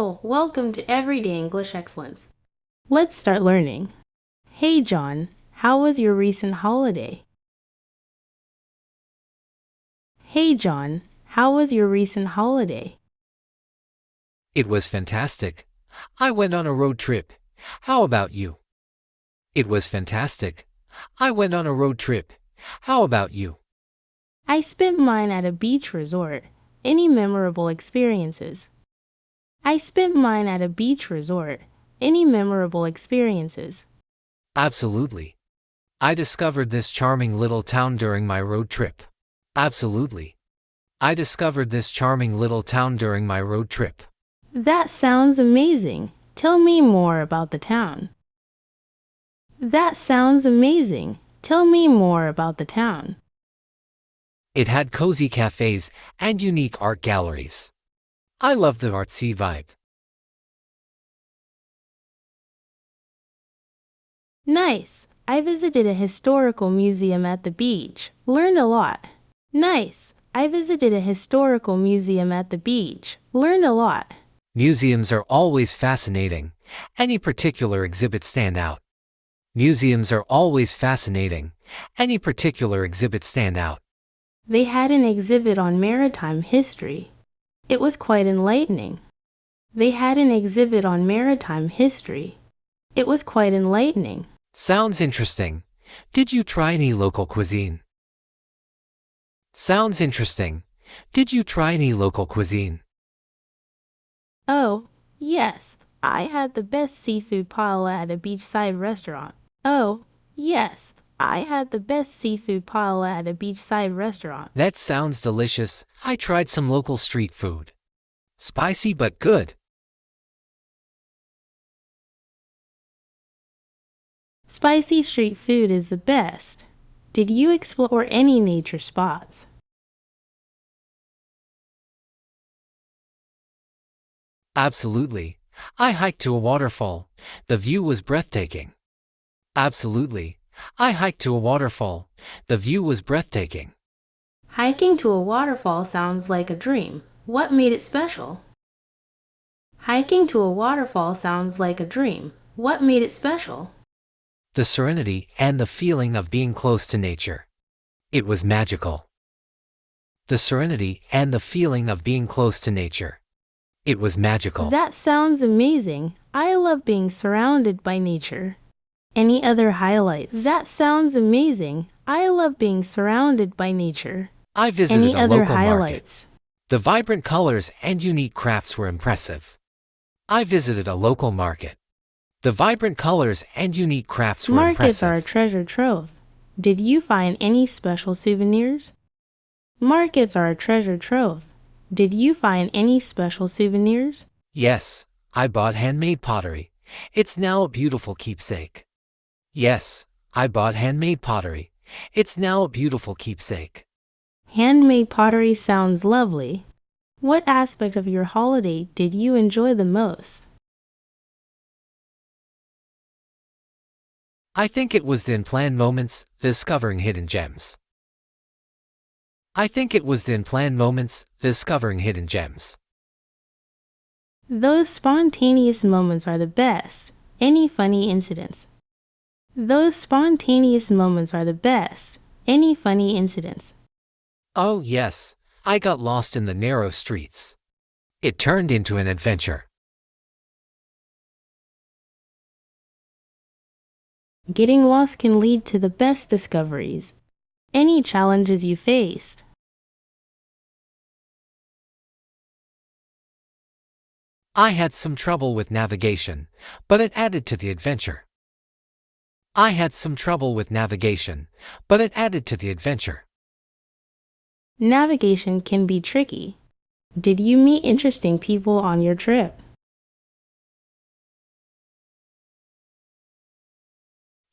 Hello, welcome to Everyday English Excellence. Let's start learning. Hey John, how was your recent holiday? Hey John, how was your recent holiday? It was fantastic. I went on a road trip. How about you? It was fantastic. I went on a road trip. How about you? I spent mine at a beach resort. Any memorable experiences? I spent mine at a beach resort. Any memorable experiences? Absolutely. I discovered this charming little town during my road trip. Absolutely. I discovered this charming little town during my road trip. That sounds amazing. Tell me more about the town. That sounds amazing. Tell me more about the town. It had cozy cafes and unique art galleries. I love the artsy vibe. Nice. I visited a historical museum at the beach. Learned a lot. Nice. I visited a historical museum at the beach. Learned a lot. Museums are always fascinating. Any particular exhibit stand out? Museums are always fascinating. Any particular exhibit stand out? They had an exhibit on maritime history. It was quite enlightening. They had an exhibit on maritime history. It was quite enlightening. Sounds interesting. Did you try any local cuisine? Sounds interesting. Did you try any local cuisine? Oh, yes. I had the best seafood paella at a beachside restaurant. Oh, yes. I had the best seafood paella at a beachside restaurant. That sounds delicious. I tried some local street food. Spicy but good. Spicy street food is the best. Did you explore any nature spots? Absolutely. I hiked to a waterfall. The view was breathtaking. Absolutely. I hiked to a waterfall. The view was breathtaking. Hiking to a waterfall sounds like a dream. What made it special? Hiking to a waterfall sounds like a dream. What made it special? The serenity and the feeling of being close to nature. It was magical. The serenity and the feeling of being close to nature. It was magical. That sounds amazing. I love being surrounded by nature. Any other highlights? That sounds amazing. I love being surrounded by nature. I visited Any a other local highlights? market. The vibrant colors and unique crafts were impressive. I visited a local market. The vibrant colors and unique crafts were Markets impressive. are a treasure trove. Did you find any special souvenirs? Markets are a treasure trove. Did you find any special souvenirs? Yes, I bought handmade pottery. It's now a beautiful keepsake. Yes, I bought handmade pottery. It's now a beautiful keepsake. Handmade pottery sounds lovely. What aspect of your holiday did you enjoy the most? I think it was the unplanned moments, discovering hidden gems. I think it was the unplanned moments, discovering hidden gems. Those spontaneous moments are the best. Any funny incidents? Those spontaneous moments are the best. Any funny incidents? Oh yes, I got lost in the narrow streets. It turned into an adventure. Getting lost can lead to the best discoveries. Any challenges you faced? I had some trouble with navigation, but it added to the adventure. I had some trouble with navigation, but it added to the adventure. Navigation can be tricky. Did you meet interesting people on your trip?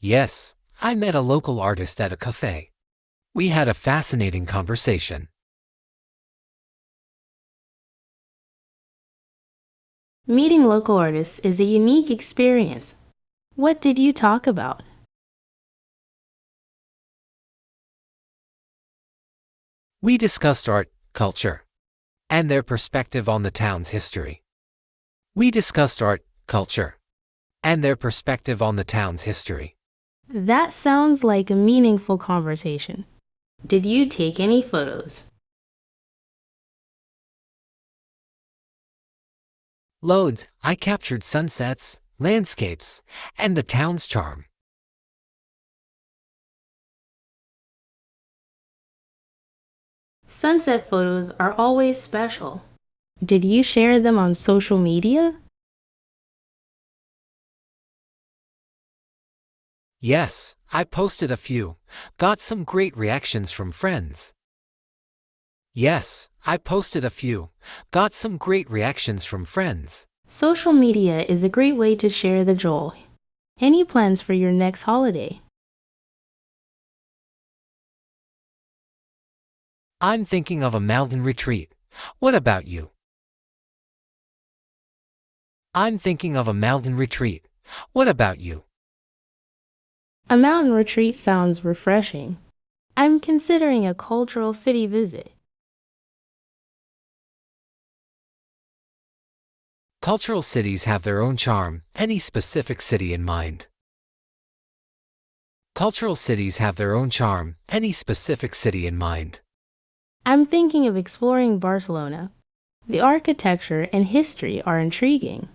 Yes, I met a local artist at a cafe. We had a fascinating conversation. Meeting local artists is a unique experience. What did you talk about? We discussed art, culture, and their perspective on the town's history. We discussed art, culture, and their perspective on the town's history. That sounds like a meaningful conversation. Did you take any photos? Loads, I captured sunsets, landscapes, and the town's charm. Sunset photos are always special. Did you share them on social media? Yes, I posted a few, got some great reactions from friends. Yes, I posted a few, got some great reactions from friends. Social media is a great way to share the joy. Any plans for your next holiday? I'm thinking of a mountain retreat. What about you? I'm thinking of a mountain retreat. What about you? A mountain retreat sounds refreshing. I'm considering a cultural city visit. Cultural cities have their own charm. Any specific city in mind? Cultural cities have their own charm. Any specific city in mind? I'm thinking of exploring Barcelona. The architecture and history are intriguing.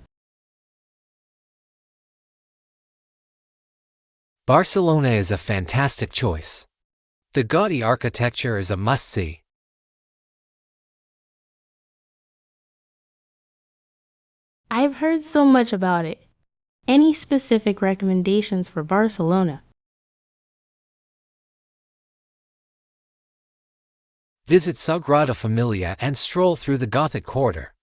Barcelona is a fantastic choice. The gaudy architecture is a must-see. I've heard so much about it. Any specific recommendations for Barcelona? Visit Sagrada Familia and stroll through the Gothic quarter.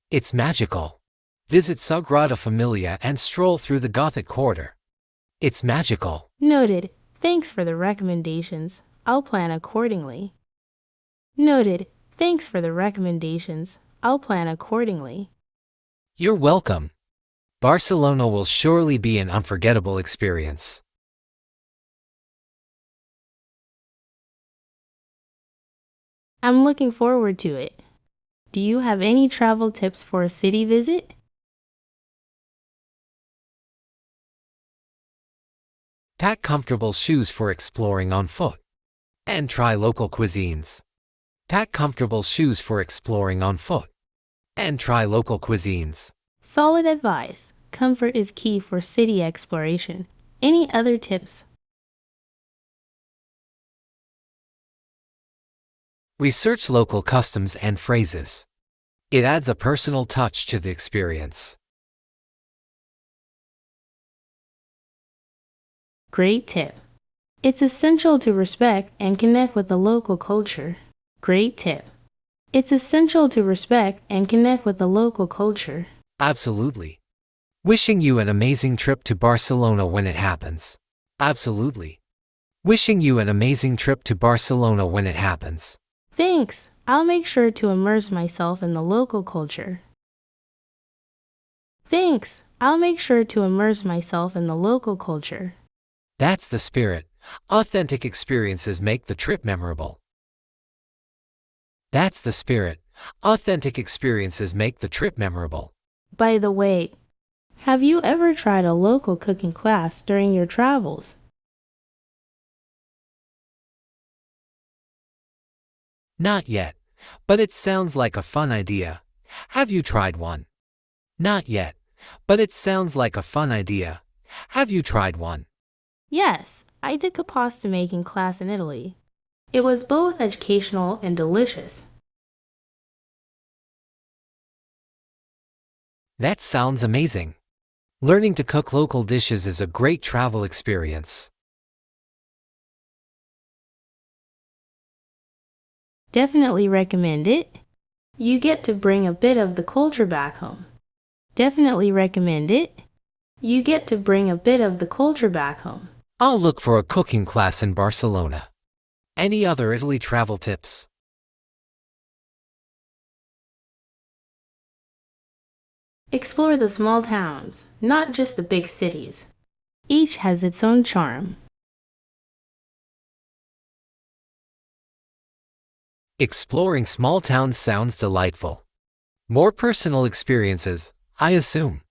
It's magical. Visit Sagrada Familia and stroll through the Gothic quarter. It's magical. Noted. Thanks for the recommendations. I'll plan accordingly. Noted. Thanks for the recommendations. I'll plan accordingly. You're welcome. Barcelona will surely be an unforgettable experience. I'm looking forward to it. Do you have any travel tips for a city visit? Pack comfortable shoes for exploring on foot. And try local cuisines. Pack comfortable shoes for exploring on foot. And try local cuisines. Solid advice. Comfort is key for city exploration. Any other tips? Research local customs and phrases. It adds a personal touch to the experience. Great tip. It's essential to respect and connect with the local culture. Great tip. It's essential to respect and connect with the local culture. Absolutely. Wishing you an amazing trip to Barcelona when it happens. Absolutely. Wishing you an amazing trip to Barcelona when it happens. Thanks. I'll make sure to immerse myself in the local culture. Thanks. I'll make sure to immerse myself in the local culture. That's the spirit. Authentic experiences make the trip memorable. That's the spirit. Authentic experiences make the trip memorable. By the way, have you ever tried a local cooking class during your travels? Not yet, but it sounds like a fun idea. Have you tried one? Not yet, but it sounds like a fun idea. Have you tried one? Yes, I did a pasta making class in Italy. It was both educational and delicious. That sounds amazing. Learning to cook local dishes is a great travel experience. Definitely recommend it. You get to bring a bit of the culture back home. Definitely recommend it. You get to bring a bit of the culture back home. I'll look for a cooking class in Barcelona. Any other Italy travel tips? Explore the small towns, not just the big cities. Each has its own charm. Exploring small towns sounds delightful. More personal experiences. I assume.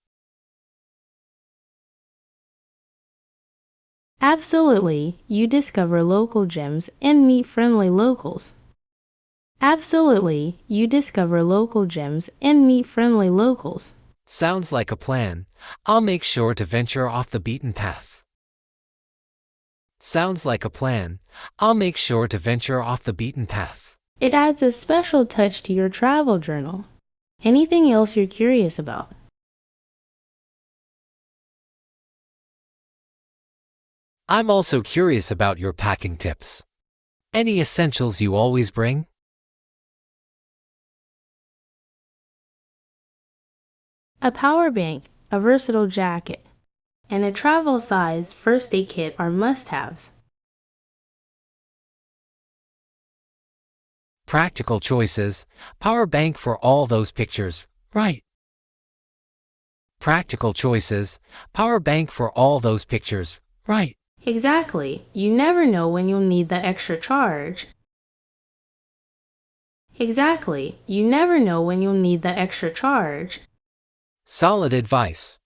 Absolutely, you discover local gems and meet friendly locals. Absolutely, you discover local gems and meet friendly locals. Sounds like a plan. I'll make sure to venture off the beaten path. Sounds like a plan. I'll make sure to venture off the beaten path. It adds a special touch to your travel journal. Anything else you're curious about? I'm also curious about your packing tips. Any essentials you always bring? A power bank, a versatile jacket, and a travel-sized first aid kit are must-haves. Practical choices. Power bank for all those pictures, right? Practical choices. Power bank for all those pictures, right? Exactly. You never know when you'll need that extra charge. Exactly. You never know when you'll need that extra charge. Solid advice.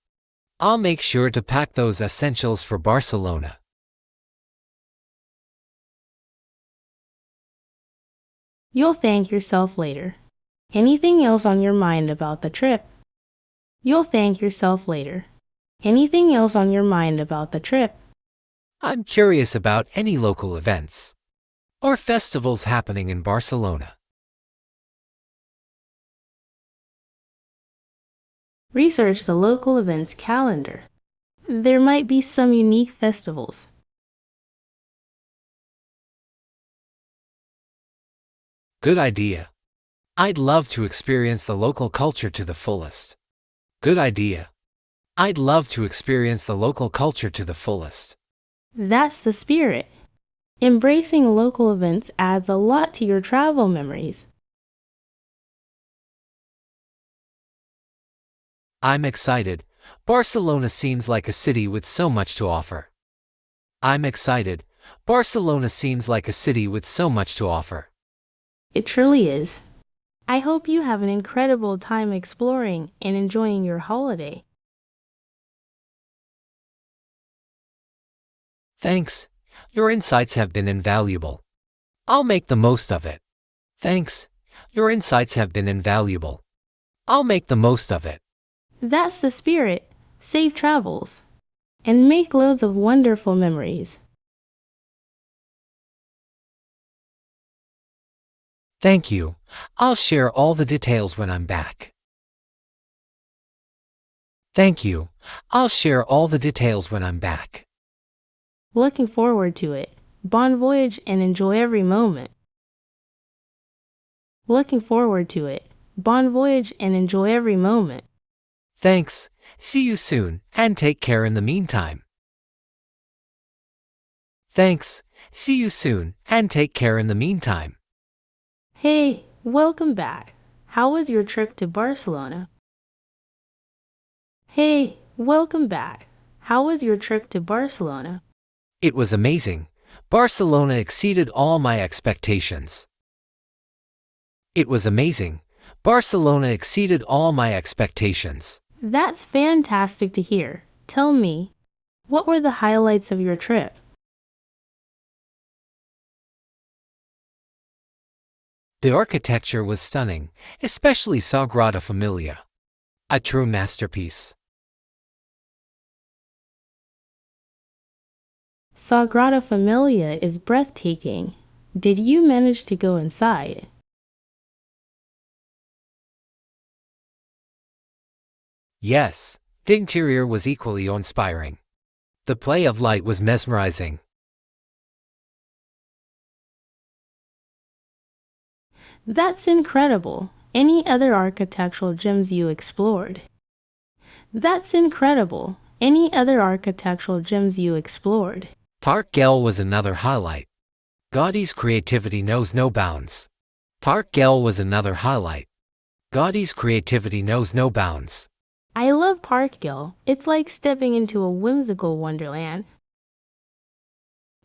I'll make sure to pack those essentials for Barcelona. You'll thank yourself later. Anything else on your mind about the trip? You'll thank yourself later. Anything else on your mind about the trip? I'm curious about any local events or festivals happening in Barcelona. Research the local events calendar. There might be some unique festivals. Good idea. I'd love to experience the local culture to the fullest. Good idea. I'd love to experience the local culture to the fullest. That's the spirit. Embracing local events adds a lot to your travel memories. I'm excited. Barcelona seems like a city with so much to offer. I'm excited. Barcelona seems like a city with so much to offer. It truly is. I hope you have an incredible time exploring and enjoying your holiday. Thanks. Your insights have been invaluable. I'll make the most of it. Thanks. Your insights have been invaluable. I'll make the most of it. That's the spirit. Safe travels. And make loads of wonderful memories. Thank you. I'll share all the details when I'm back. Thank you. I'll share all the details when I'm back. Looking forward to it. Bon voyage and enjoy every moment. Looking forward to it. Bon voyage and enjoy every moment. Thanks. See you soon, and take care in the meantime. Thanks. See you soon, and take care in the meantime. Hey, welcome back. How was your trip to Barcelona? Hey, welcome back. How was your trip to Barcelona? It was amazing. Barcelona exceeded all my expectations. It was amazing. Barcelona exceeded all my expectations. That's fantastic to hear. Tell me, what were the highlights of your trip? The architecture was stunning, especially Sagrada Familia. A true masterpiece. Sagrada Familia is breathtaking. Did you manage to go inside? Yes, the interior was equally inspiring. The play of light was mesmerizing. That's incredible. Any other architectural gems you explored? That's incredible. Any other architectural gems you explored? Park Güell was another highlight. Gaudi's creativity knows no bounds. Park Güell was another highlight. Gaudi's creativity knows no bounds. I love Park Güell. It's like stepping into a whimsical wonderland.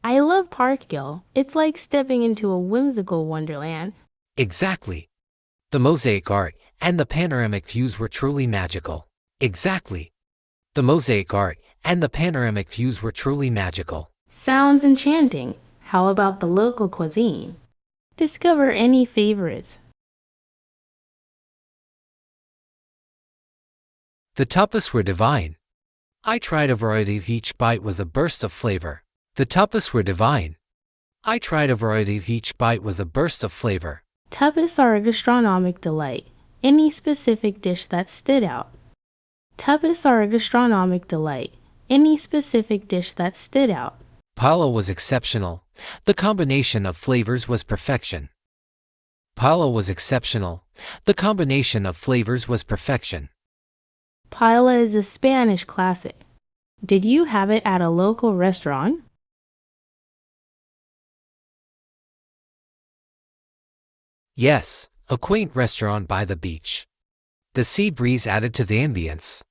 I love Park Güell. It's like stepping into a whimsical wonderland. Exactly. The mosaic art and the panoramic views were truly magical. Exactly. The mosaic art and the panoramic views were truly magical. Sounds enchanting. How about the local cuisine? Discover any favorites. The tapas were divine. I tried a variety, each bite was a burst of flavor. The tapas were divine. I tried a variety, each bite was a burst of flavor. Tapas are a gastronomic delight. Any specific dish that stood out? Tapas are a gastronomic delight. Any specific dish that stood out? Paella was exceptional. The combination of flavors was perfection. Paella was exceptional. The combination of flavors was perfection. Paella is a Spanish classic. Did you have it at a local restaurant? Yes, a quaint restaurant by the beach. The sea breeze added to the ambience.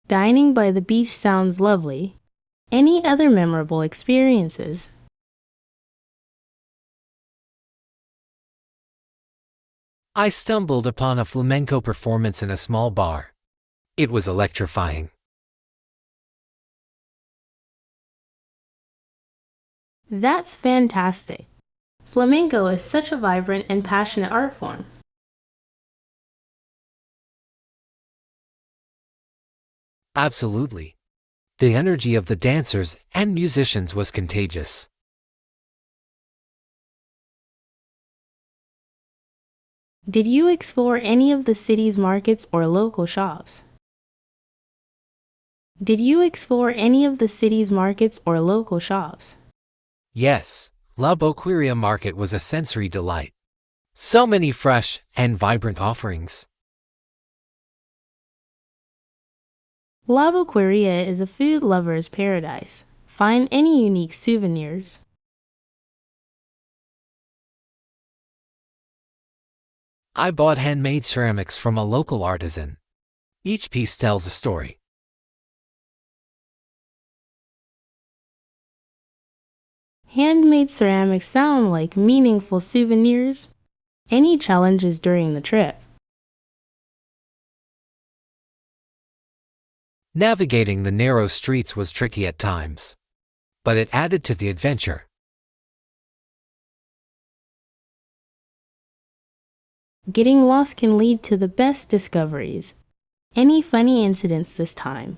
Dining by the beach sounds lovely. Any other memorable experiences? I stumbled upon a flamenco performance in a small bar. It was electrifying. That's fantastic. Flamenco is such a vibrant and passionate art form. Absolutely. The energy of the dancers and musicians was contagious. Did you explore any of the city's markets or local shops? Did you explore any of the city's markets or local shops? Yes, La Boqueria Market was a sensory delight. So many fresh and vibrant offerings. La Boqueria is a food lover's paradise. Find any unique souvenirs. I bought handmade ceramics from a local artisan. Each piece tells a story. Handmade ceramics sound like meaningful souvenirs. Any challenges during the trip? Navigating the narrow streets was tricky at times, but it added to the adventure. Getting lost can lead to the best discoveries. Any funny incidents this time?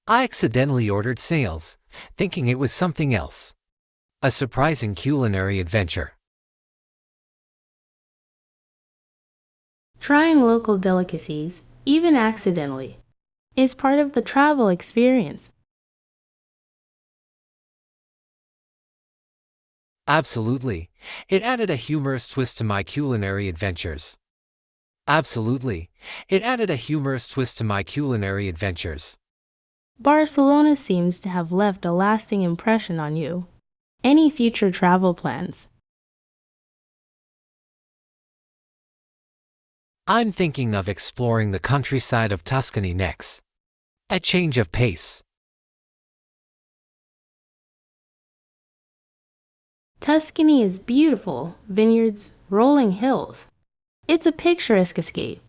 I accidentally ordered snails, thinking it was something else. A surprising culinary adventure. Trying local delicacies, even accidentally, is part of the travel experience. Absolutely. It added a humorous twist to my culinary adventures. Absolutely. It added a humorous twist to my culinary adventures. Barcelona seems to have left a lasting impression on you. Any future travel plans? I'm thinking of exploring the countryside of Tuscany next. A change of pace. Tuscany is beautiful, vineyards, rolling hills. It's a picturesque escape.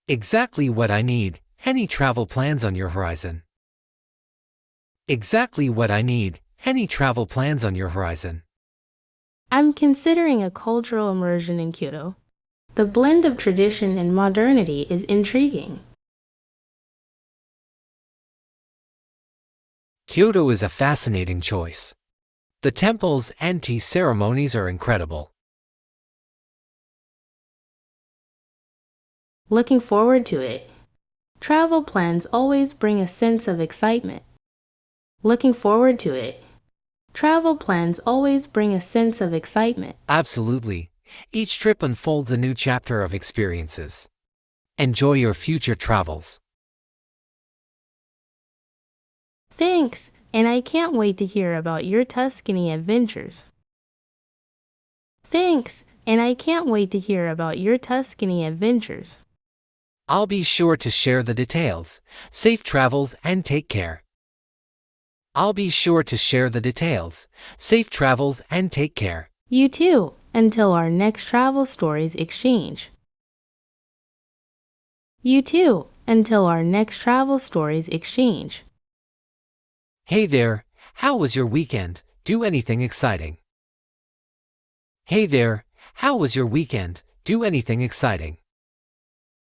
Exactly what I need. Any travel plans on your horizon? Exactly what I need. Any travel plans on your horizon? I'm considering a cultural immersion in Kyoto. The blend of tradition and modernity is intriguing. Kyoto is a fascinating choice. The temples and tea ceremonies are incredible. Looking forward to it. Travel plans always bring a sense of excitement. Looking forward to it. Travel plans always bring a sense of excitement. Absolutely. Each trip unfolds a new chapter of experiences. Enjoy your future travels. Thanks, and I can't wait to hear about your Tuscany adventures. Thanks, and I can't wait to hear about your Tuscany adventures. I'll be sure to share the details. Safe travels and take care. I'll be sure to share the details. Safe travels and take care. You too, until our next travel stories exchange. You too, until our next travel stories exchange. Hey there, how was your weekend? Do anything exciting? Hey there, how was your weekend? Do anything exciting?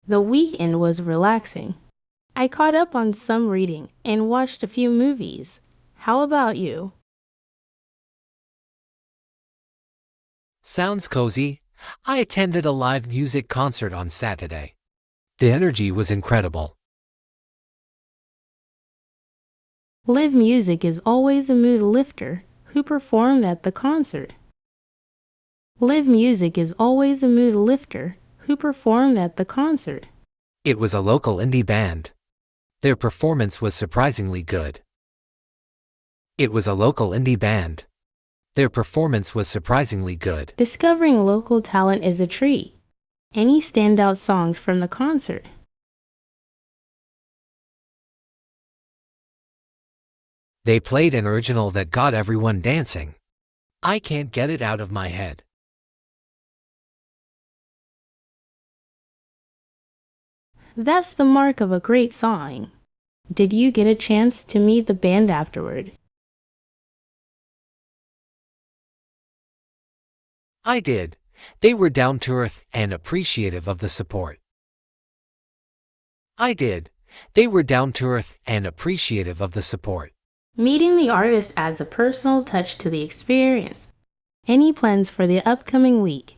The weekend was relaxing. I caught up on some reading and watched a few movies. How about you? Sounds cozy. I attended a live music concert on Saturday. The energy was incredible. Live music is always a mood lifter. Who performed at the concert? Live music is always a mood lifter. Who performed at the concert? It was a local indie band. Their performance was surprisingly good. It was a local indie band. Their performance was surprisingly good. Discovering local talent is a treat. Any standout songs from the concert? They played an original that got everyone dancing. I can't get it out of my head. That's the mark of a great song. Did you get a chance to meet the band afterward? I did. They were down to earth and appreciative of the support. I did. They were down to earth and appreciative of the support. Meeting the artist adds a personal touch to the experience. Any plans for the upcoming week?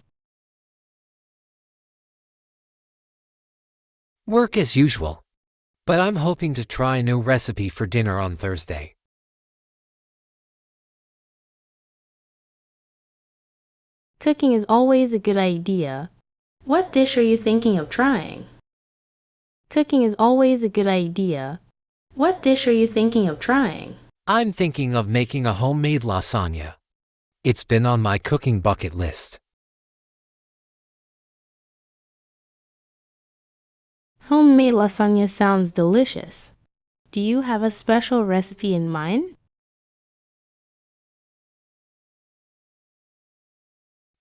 Work as usual. But I'm hoping to try a new recipe for dinner on Thursday. Cooking is always a good idea. What dish are you thinking of trying? Cooking is always a good idea. What dish are you thinking of trying? I'm thinking of making a homemade lasagna. It's been on my cooking bucket list. Homemade lasagna sounds delicious. Do you have a special recipe in mind?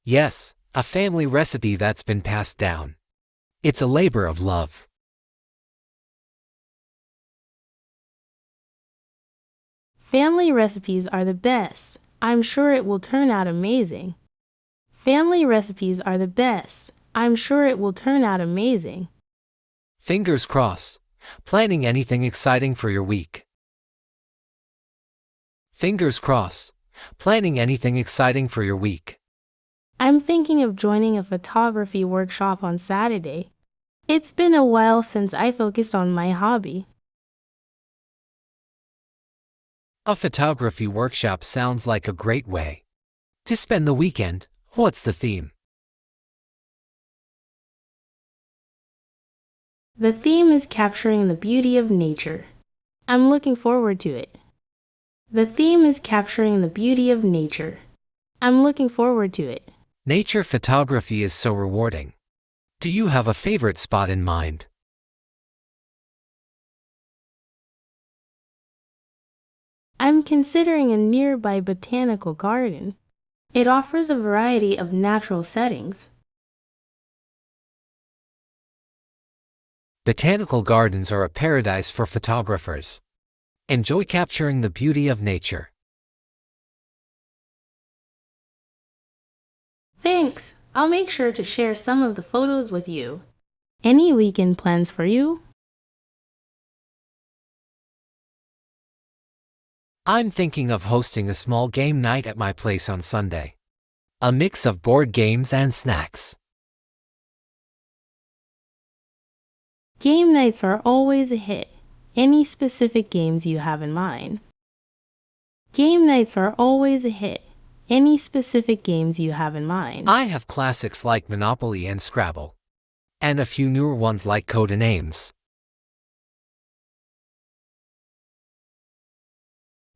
Yes, a family recipe that's been passed down. It's a labor of love. Family recipes are the best. I'm sure it will turn out amazing. Family recipes are the best. I'm sure it will turn out amazing. Fingers crossed. Planning anything exciting for your week? Fingers crossed. Planning anything exciting for your week? I'm thinking of joining a photography workshop on Saturday. It's been a while since I focused on my hobby. A photography workshop sounds like a great way to spend the weekend. What's the theme? The theme is capturing the beauty of nature. I'm looking forward to it. The theme is capturing the beauty of nature. I'm looking forward to it. Nature photography is so rewarding. Do you have a favorite spot in mind? I'm considering a nearby botanical garden. It offers a variety of natural settings. Botanical gardens are a paradise for photographers. Enjoy capturing the beauty of nature. Thanks. I'll make sure to share some of the photos with you. Any weekend plans for you? I'm thinking of hosting a small game night at my place on Sunday. A mix of board games and snacks. Game nights are always a hit. Any specific games you have in mind? Game nights are always a hit. Any specific games you have in mind? I have classics like Monopoly and Scrabble. And a few newer ones like Codenames.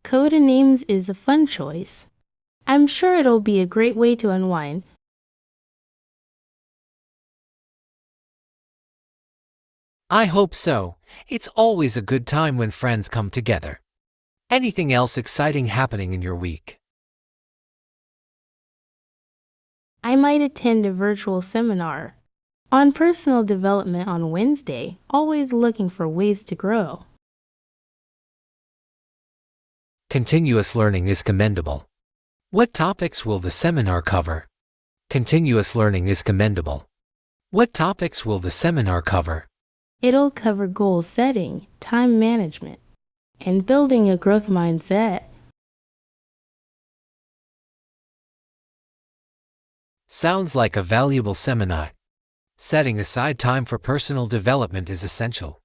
Codenames is a fun choice. I'm sure it'll be a great way to unwind. I hope so. It's always a good time when friends come together. Anything else exciting happening in your week? I might attend a virtual seminar on personal development on Wednesday, always looking for ways to grow. Continuous learning is commendable. What topics will the seminar cover? Continuous learning is commendable. What topics will the seminar cover? It'll cover goal setting, time management, and building a growth mindset. Sounds like a valuable seminar. Setting aside time for personal development is essential.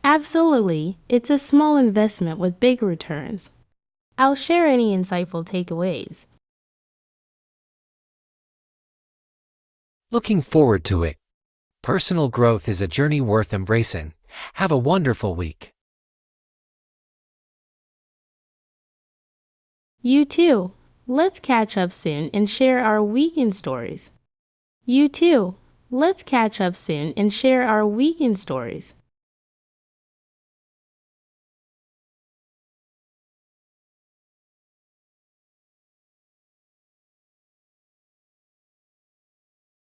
Absolutely, it's a small investment with big returns. I'll share any insightful takeaways. Looking forward to it. Personal growth is a journey worth embracing. Have a wonderful week. You too. Let's catch up soon and share our weekend stories. You too. Let's catch up soon and share our weekend stories.